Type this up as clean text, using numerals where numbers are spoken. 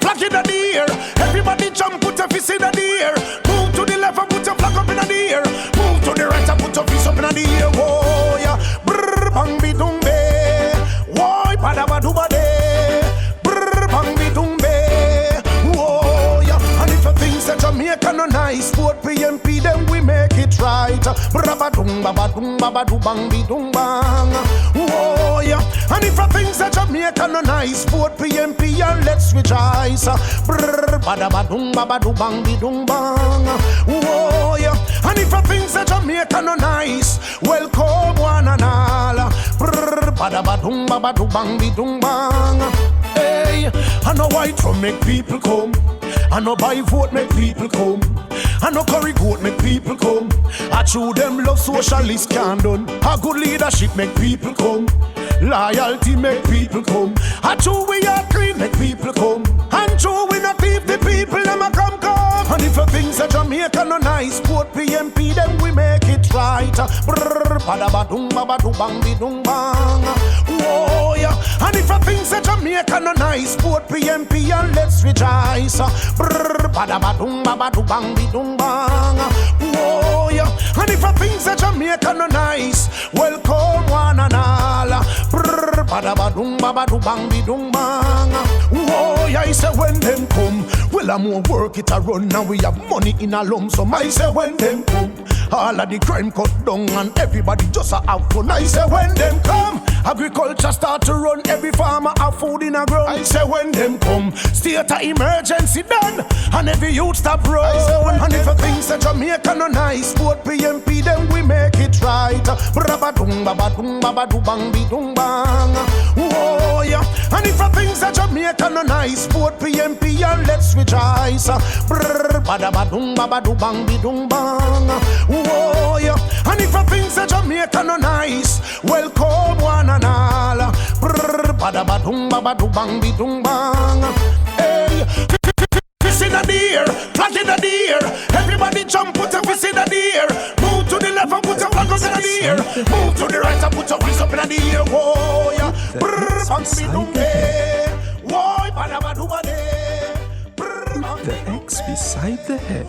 flag in the air. Everybody jump, put your fist in the air. Move to the left and put your flag up in the air. Move to the right and put your fist up in the air. Whoa, yeah. Brr, bang, be, dung, be. Whoa, padaba, duba, de. Brr, bang, be, dung, be. Whoa, yeah. And if you think that Jamaica no nice, sport PMP, then we make it right. Brr, dung, baba, do, bang, be, dung, bang. Whoa, yeah. And if you think that Jamaica no nice, sport PMP, and let's rejoice. Brr, baba, do, bang, be, dung, bang. Whoa, yeah. And if you think that Jamaica no nice, welcome one and all. Brr, baba, do, bang, be, dung, bang. Hey, I know white from make people come. I know buy vote make people come. I know curry goat make people come. I true them love socialist can't done. A good leadership make people come. Loyalty make people come. I true we are clean make people come. And true we not leave the people them a come. And if you think that Jamaica no nice, sport PMP then we make it right. Brrr, baba do bang be dung bang. Whoa, yeah. And if you think that Jamaica no nice, sport PMP and let's rejoice. Brrr, baba do bang be dung bang. Whoa, yeah. And if you think that Jamaica no nice, welcome one and all. Brrr, baba do bang be dung bang. Whoa, yeah. I say when them come, well I'm more work it a run now we have money in a lump sum. I say when them come, all of the crime cut down and everybody just a have fun. I say when them come, agriculture start to run, every farmer have food in a ground. I say when them come, state of emergency done and every youth stop run. I say when and if you think that Jamaica no nice, sport PMP then we make it right. Baba do bang be dung bang. Whoa, yeah. And if you think that Jamaica no nice, sport PMP and let's rejoice. Brr, baba do bang be dung bang. Whoa, yeah. And if you think that Jamaica no nice, welcome one and all. Brr, baba do bang be dung bang. Hey, fist in the air, flag in the air. Everybody jump, put your fist in the air. Move to the left and put your flag up in the air. Move to the right and put your fist up in the air. Whoa, yeah. Brr, bang be dung be. Whoa, baba do bade. The X beside the head.